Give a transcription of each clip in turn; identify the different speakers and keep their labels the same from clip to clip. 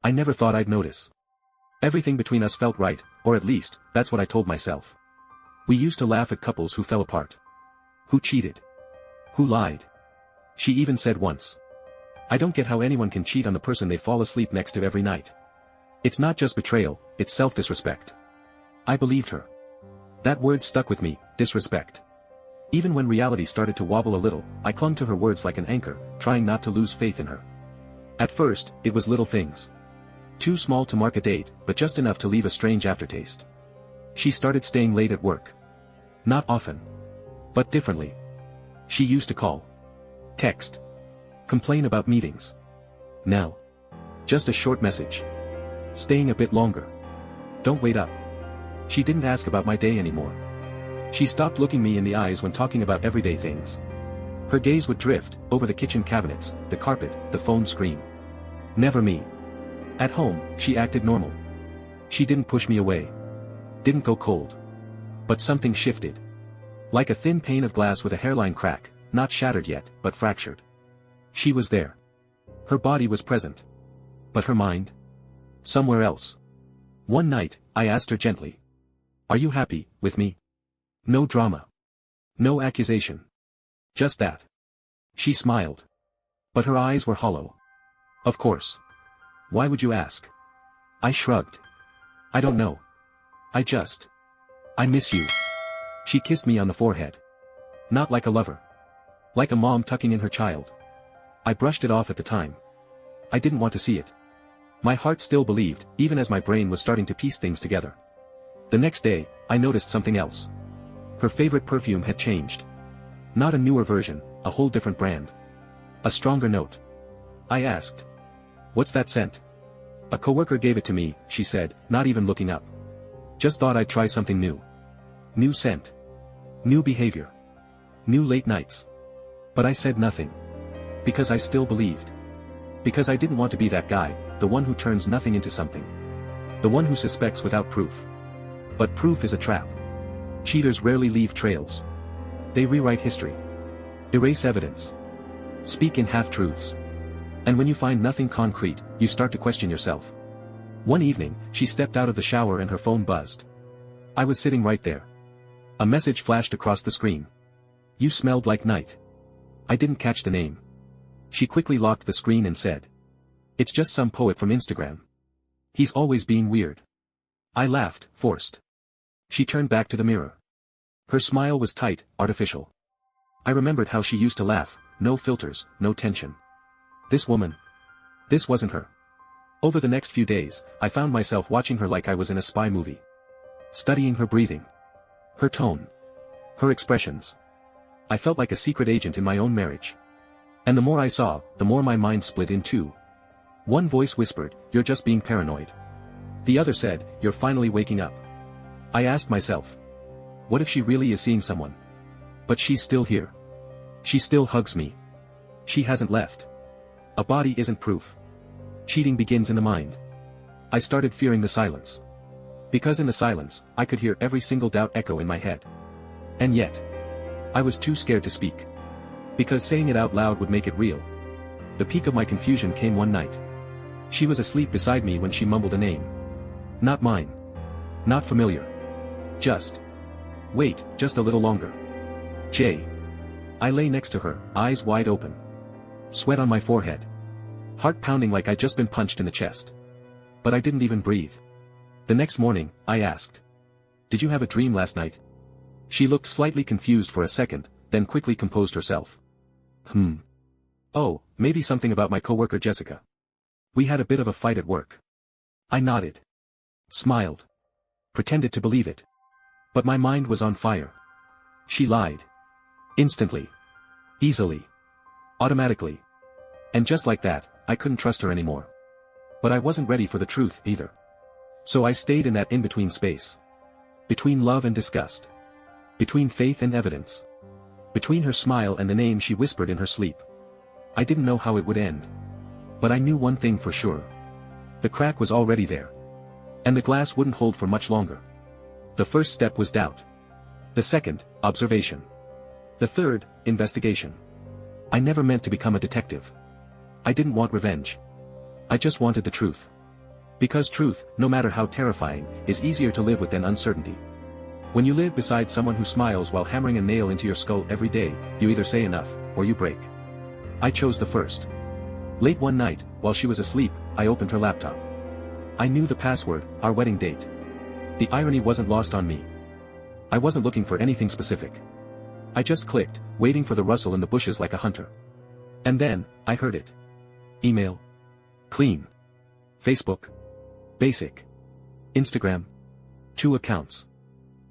Speaker 1: I never thought I'd notice. Everything between us felt right, or at least, that's what I told myself. We used to laugh at couples who fell apart. Who cheated. Who lied. She even said once, "I don't get how anyone can cheat on the person they fall asleep next to every night. It's not just betrayal, it's self-disrespect." I believed her. That word stuck with me, disrespect. Even when reality started to wobble a little, I clung to her words like an anchor, trying not to lose faith in her. At first, it was little things. Too small to mark a date, but just enough to leave a strange aftertaste. She started staying late at work. Not often. But differently. She used to call. Text. Complain about meetings. Now. Just a short message. Staying a bit longer. Don't wait up. She didn't ask about my day anymore. She stopped looking me in the eyes when talking about everyday things. Her gaze would drift, over the kitchen cabinets, the carpet, the phone screen. Never me. At home, she acted normal. She didn't push me away. Didn't go cold. But something shifted. Like a thin pane of glass with a hairline crack, not shattered yet, but fractured. She was there. Her body was present. But her mind? Somewhere else. One night, I asked her gently. "Are you happy, with me?" No drama. No accusation. Just that. She smiled. But her eyes were hollow. Of course. Why would you ask? I shrugged. I don't know. I miss you. She kissed me on the forehead. Not like a lover. Like a mom tucking in her child. I brushed it off at the time. I didn't want to see it. My heart still believed, even as my brain was starting to piece things together. The next day, I noticed something else. Her favorite perfume had changed. Not a newer version, a whole different brand. A stronger note. I asked. "What's that scent?" "A coworker gave it to me," she said, not even looking up. "Just thought I'd try something new." New scent. New behavior. New late nights. But I said nothing. Because I still believed. Because I didn't want to be that guy, the one who turns nothing into something. The one who suspects without proof. But proof is a trap. Cheaters rarely leave trails. They rewrite history. Erase evidence. Speak in half-truths. And when you find nothing concrete, you start to question yourself. One evening, she stepped out of the shower and her phone buzzed. I was sitting right there. A message flashed across the screen. "You smelled like night." I didn't catch the name. She quickly locked the screen and said. "It's just some poet from Instagram. He's always being weird." I laughed, forced. She turned back to the mirror. Her smile was tight, artificial. I remembered how she used to laugh, no filters, no tension. This woman. This wasn't her. Over the next few days, I found myself watching her like I was in a spy movie. Studying her breathing. Her tone. Her expressions. I felt like a secret agent in my own marriage. And the more I saw, the more my mind split in two. One voice whispered, "You're just being paranoid." The other said, "You're finally waking up." I asked myself. What if she really is seeing someone? But she's still here. She still hugs me. She hasn't left. A body isn't proof. Cheating begins in the mind. I started fearing the silence. Because in the silence, I could hear every single doubt echo in my head. And yet, I was too scared to speak. Because saying it out loud would make it real. The peak of my confusion came one night. She was asleep beside me when she mumbled a name. Not mine. Not familiar. Just. Wait, just a little longer. Jay. I lay next to her, eyes wide open. Sweat on my forehead. Heart pounding like I'd just been punched in the chest. But I didn't even breathe. The next morning, I asked. "Did you have a dream last night?" She looked slightly confused for a second, then quickly composed herself. Oh, maybe something about my coworker Jessica. We had a bit of a fight at work. I nodded. Smiled. Pretended to believe it. But my mind was on fire. She lied. Instantly. Easily. Automatically. And just like that, I couldn't trust her anymore. But I wasn't ready for the truth either. So I stayed in that in-between space. Between love and disgust. Between faith and evidence. Between her smile and the name she whispered in her sleep. I didn't know how it would end. But I knew one thing for sure. The crack was already there. And the glass wouldn't hold for much longer. The first step was doubt. The second, observation. The third, investigation. I never meant to become a detective. I didn't want revenge. I just wanted the truth. Because truth, no matter how terrifying, is easier to live with than uncertainty. When you live beside someone who smiles while hammering a nail into your skull every day, you either say enough, or you break. I chose the first. Late one night, while she was asleep, I opened her laptop. I knew the password, our wedding date. The irony wasn't lost on me. I wasn't looking for anything specific. I just clicked, waiting for the rustle in the bushes like a hunter. And then, I heard it. Email. Clean. Facebook. Basic. Instagram. 2 accounts.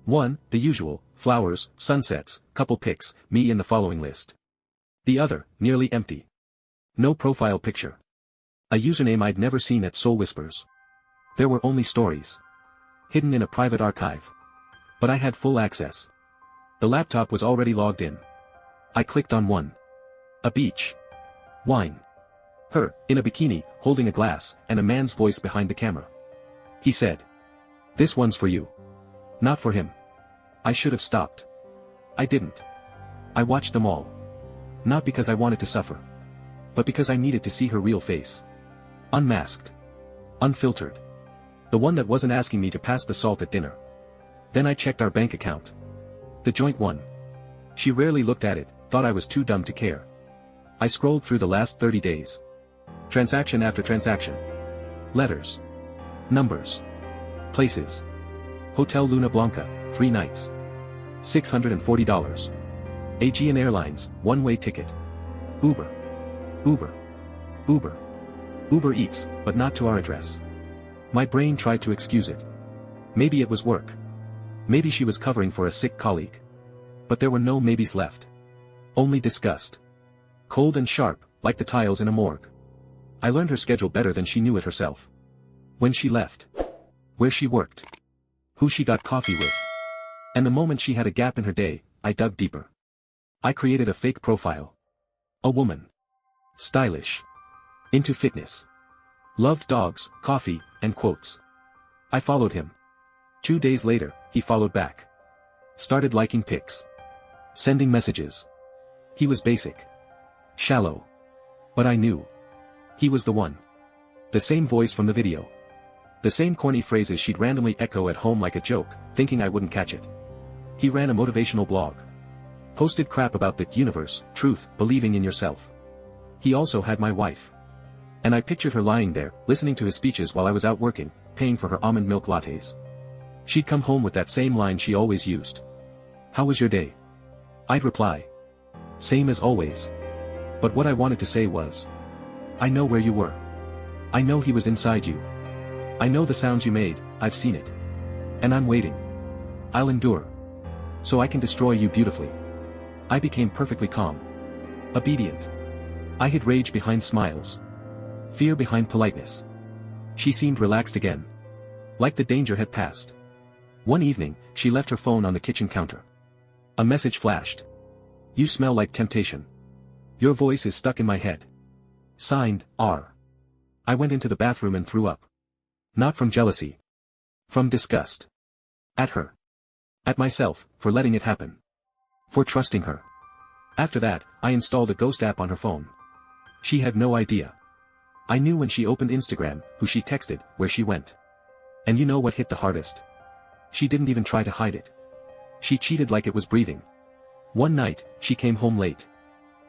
Speaker 1: 1, the usual, flowers, sunsets, couple pics, me in the following list. The other, nearly empty. No profile picture. A username I'd never seen at Soul Whispers. There were only stories. Hidden in a private archive. But I had full access. The laptop was already logged in. I clicked on one. A beach. Wine. Her, in a bikini, holding a glass, and a man's voice behind the camera. He said. This one's for you. Not for him. I should have stopped. I didn't. I watched them all. Not because I wanted to suffer. But because I needed to see her real face. Unmasked. Unfiltered. The one that wasn't asking me to pass the salt at dinner. Then I checked our bank account. The joint one. She rarely looked at it, thought I was too dumb to care. I scrolled through the last 30 days. Transaction after transaction. Letters. Numbers. Places. Hotel Luna Blanca, 3 nights. $640. Aegean Airlines, one-way ticket. Uber. Uber. Uber. Uber Eats, but not to our address. My brain tried to excuse it. Maybe it was work. Maybe she was covering for a sick colleague. But there were no maybes left. Only disgust. Cold and sharp, like the tiles in a morgue. I learned her schedule better than she knew it herself. When she left. Where she worked. Who she got coffee with. And the moment she had a gap in her day, I dug deeper. I created a fake profile. A woman. Stylish. Into fitness. Loved dogs, coffee, and quotes. I followed him. 2 days later, he followed back. Started liking pics. Sending messages. He was basic. Shallow. But I knew. He was the one. The same voice from the video. The same corny phrases she'd randomly echo at home like a joke, thinking I wouldn't catch it. He ran a motivational blog. Posted crap about the universe, truth, believing in yourself. He also had my wife. And I pictured her lying there, listening to his speeches while I was out working, paying for her almond milk lattes. She'd come home with that same line she always used. How was your day? I'd reply. Same as always. But what I wanted to say was. I know where you were. I know he was inside you. I know the sounds you made, I've seen it. And I'm waiting. I'll endure. So I can destroy you beautifully. I became perfectly calm. Obedient. I hid rage behind smiles. Fear behind politeness. She seemed relaxed again. Like the danger had passed. One evening, she left her phone on the kitchen counter. A message flashed. You smell like temptation. Your voice is stuck in my head. Signed, R. I went into the bathroom and threw up. Not from jealousy. From disgust. At her. At myself, for letting it happen. For trusting her. After that, I installed a ghost app on her phone. She had no idea. I knew when she opened Instagram, who she texted, where she went. And you know what hit the hardest? She didn't even try to hide it. She cheated like it was breathing. One night, she came home late.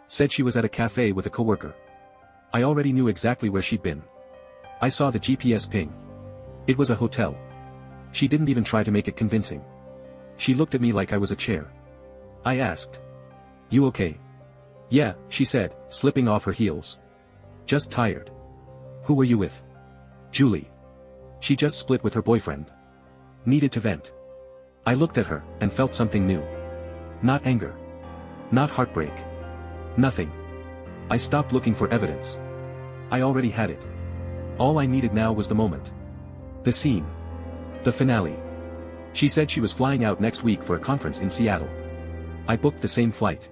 Speaker 1: Said she was at a cafe with a coworker. I already knew exactly where she'd been. I saw the GPS ping. It was a hotel. She didn't even try to make it convincing. She looked at me like I was a chair. I asked. You okay? Yeah, she said, slipping off her heels. Just tired. Who were you with? Julie. She just split with her boyfriend. Needed to vent. I looked at her, and felt something new. Not anger. Not heartbreak. Nothing. I stopped looking for evidence. I already had it. All I needed now was the moment. The scene. The finale. She said she was flying out next week for a conference in Seattle. I booked the same flight.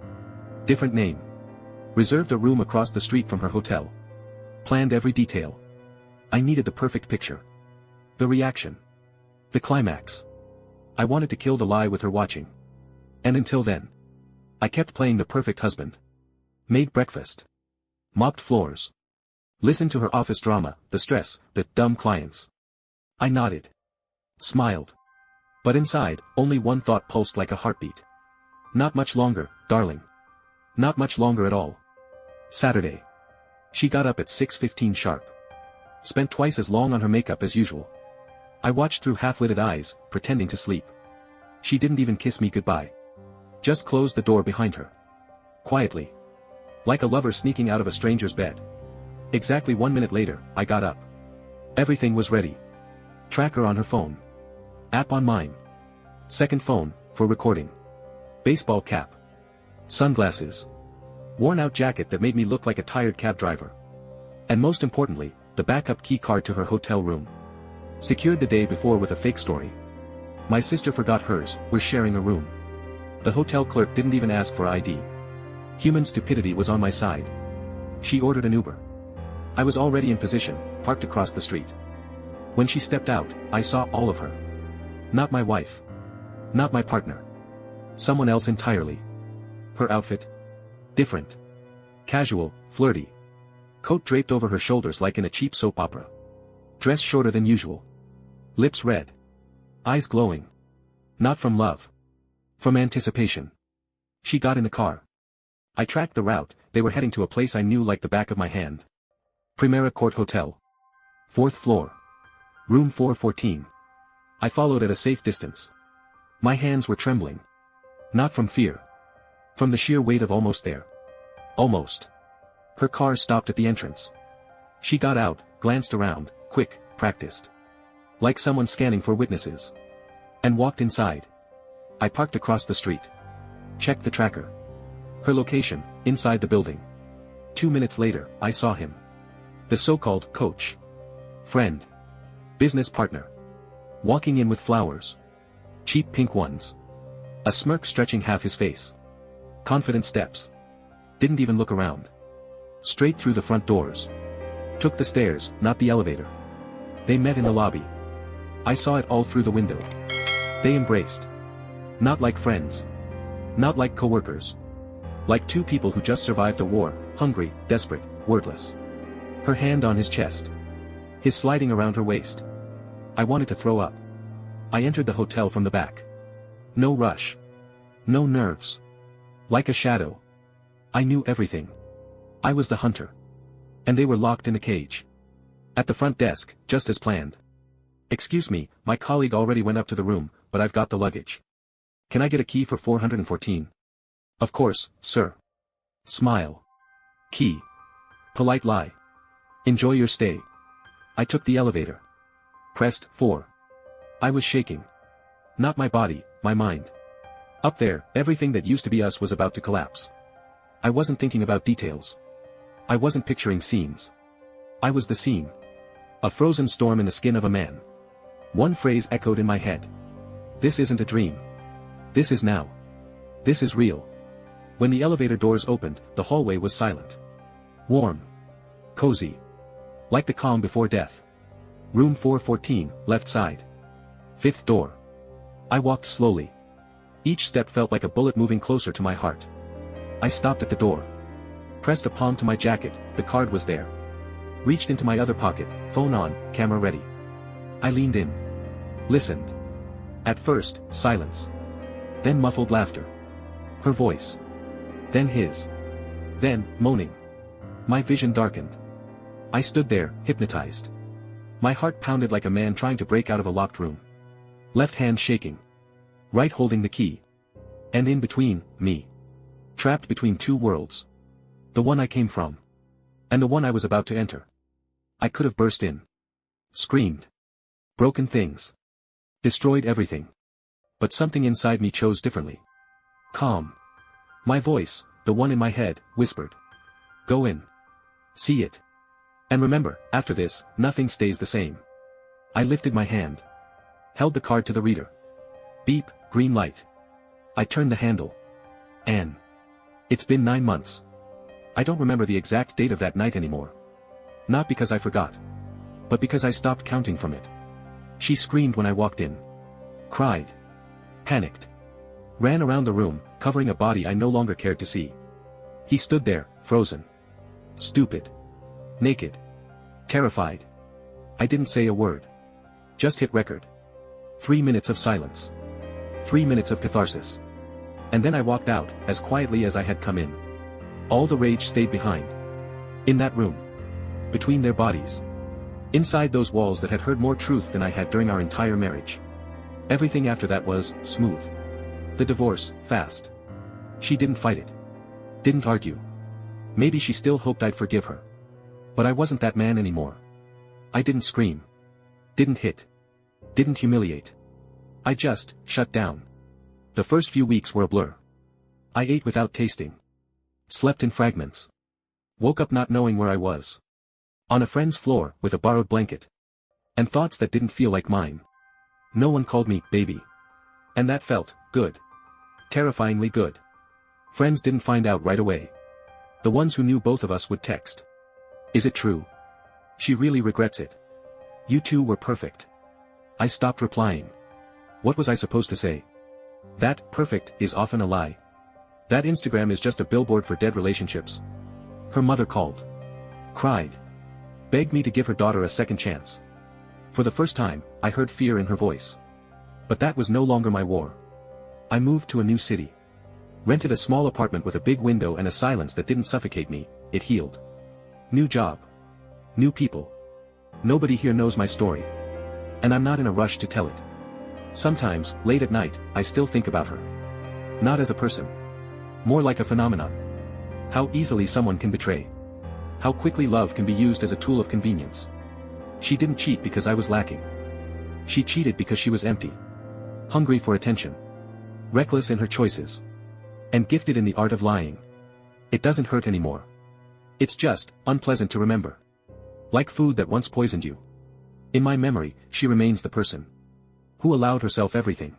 Speaker 1: Different name. Reserved a room across the street from her hotel. Planned every detail. I needed the perfect picture. The reaction. The climax. I wanted to kill the lie with her watching. And until then. I kept playing the perfect husband. Made breakfast. Mopped floors. Listened to her office drama, the stress, the dumb clients. I nodded. Smiled. But inside, only one thought pulsed like a heartbeat. Not much longer, darling. Not much longer at all. Saturday. She got up at 6:15 sharp. Spent twice as long on her makeup as usual. I watched through half-lidded eyes, pretending to sleep. She didn't even kiss me goodbye. Just closed the door behind her. Quietly. Like a lover sneaking out of a stranger's bed. Exactly 1 minute later, I got up. Everything was ready. Tracker on her phone. App on mine. Second phone, for recording. Baseball cap. Sunglasses. Worn-out jacket that made me look like a tired cab driver. And most importantly, the backup key card to her hotel room. Secured the day before with a fake story. My sister forgot hers, we're sharing a room. The hotel clerk didn't even ask for ID. Human stupidity was on my side. She ordered an Uber. I was already in position, parked across the street. When she stepped out, I saw all of her. Not my wife. Not my partner. Someone else entirely. Her outfit? Different. Casual, flirty. Coat draped over her shoulders like in a cheap soap opera. Dress shorter than usual. Lips red. Eyes glowing. Not from love. From anticipation. She got in the car. I tracked the route, they were heading to a place I knew like the back of my hand. Primera Court Hotel. 4th floor. Room 414. I followed at a safe distance. My hands were trembling. Not from fear. From the sheer weight of almost there. Almost. Her car stopped at the entrance. She got out, glanced around, quick, practiced. Like someone scanning for witnesses. And walked inside. I parked across the street. Checked the tracker. Her location, inside the building. 2 minutes later, I saw him. The so-called coach. Friend. Business partner. Walking in with flowers. Cheap pink ones. A smirk stretching half his face. Confident steps. Didn't even look around. Straight through the front doors. Took the stairs, not the elevator. They met in the lobby. I saw it all through the window. They embraced. Not like friends. Not like co-workers. Like two people who just survived a war, hungry, desperate, wordless. Her hand on his chest. His sliding around her waist. I wanted to throw up. I entered the hotel from the back. No rush. No nerves. Like a shadow. I knew everything. I was the hunter. And they were locked in a cage. At the front desk, just as planned. Excuse me, my colleague already went up to the room, but I've got the luggage. Can I get a key for 414? Of course, sir. Smile. Key. Polite lie. Enjoy your stay. I took the elevator. Pressed 4. I was shaking. Not my body, my mind. Up there, everything that used to be us was about to collapse. I wasn't thinking about details. I wasn't picturing scenes. I was the scene. A frozen storm in the skin of a man. One phrase echoed in my head. This isn't a dream. This is now. This is real. When the elevator doors opened, the hallway was silent. Warm. Cozy. Like the calm before death. Room 414, left side. 5th door. I walked slowly. Each step felt like a bullet moving closer to my heart. I stopped at the door. Pressed a palm to my jacket, the card was there. Reached into my other pocket, phone on, camera ready. I leaned in. Listened. At first, silence. Then muffled laughter. Her voice. Then his. Then, moaning. My vision darkened. I stood there, hypnotized. My heart pounded like a man trying to break out of a locked room. Left hand shaking. Right holding the key. And in between, me. Trapped between two worlds. The one I came from. And the one I was about to enter. I could have burst in. Screamed. Broken things. Destroyed everything. But something inside me chose differently. Calm. My voice, the one in my head, whispered. Go in. See it. And remember, after this, nothing stays the same. I lifted my hand. Held the card to the reader. Beep, green light. I turned the handle. Anne. It's been 9 months. I don't remember the exact date of that night anymore. Not because I forgot. But because I stopped counting from it. She screamed when I walked in. Cried. Panicked. Ran around the room, covering a body I no longer cared to see. He stood there, frozen. Stupid. Naked. Terrified. I didn't say a word. Just hit record. 3 minutes of silence. 3 minutes of catharsis. And then I walked out, as quietly as I had come in. All the rage stayed behind. In that room. Between their bodies. Inside those walls that had heard more truth than I had during our entire marriage. Everything after that was smooth. The divorce, fast. She didn't fight it. Didn't argue. Maybe she still hoped I'd forgive her. But I wasn't that man anymore. I didn't scream. Didn't hit. Didn't humiliate. I just shut down. The first few weeks were a blur. I ate without tasting. Slept in fragments. Woke up not knowing where I was. On a friend's floor, with a borrowed blanket. And thoughts that didn't feel like mine. No one called me baby. And that felt good. Terrifyingly good. Friends didn't find out right away. The ones who knew both of us would text. Is it true? She really regrets it. You two were perfect. I stopped replying. What was I supposed to say? That perfect is often a lie. That Instagram is just a billboard for dead relationships. Her mother called. Cried. Begged me to give her daughter a second chance. For the first time, I heard fear in her voice. But that was no longer my war. I moved to a new city. Rented a small apartment with a big window and a silence that didn't suffocate me, it healed. New job. New people. Nobody here knows my story. And I'm not in a rush to tell it. Sometimes, late at night, I still think about her. Not as a person. More like a phenomenon. How easily someone can betray. How quickly love can be used as a tool of convenience. She didn't cheat because I was lacking. She cheated because she was empty. Hungry for attention. Reckless in her choices. And gifted in the art of lying. It doesn't hurt anymore. It's just unpleasant to remember. Like food that once poisoned you. In my memory, she remains the person who allowed herself everything.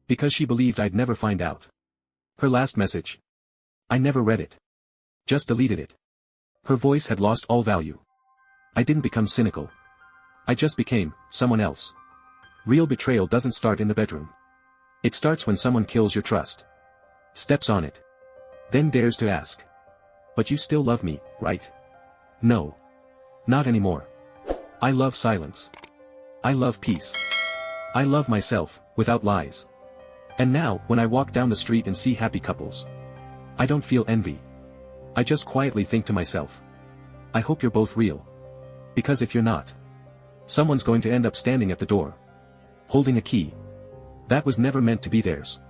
Speaker 1: Because she believed I'd never find out. Her last message. I never read it. Just deleted it. Her voice had lost all value. I didn't become cynical. I just became someone else. Real betrayal doesn't start in the bedroom. It starts when someone kills your trust. Steps on it. Then dares to ask. But you still love me, right? No. Not anymore. I love silence. I love peace. I love myself, without lies. And now, when I walk down the street and see happy couples, I don't feel envy. I just quietly think to myself. I hope you're both real. Because if you're not, someone's going to end up standing at the door. Holding a key that was never meant to be theirs.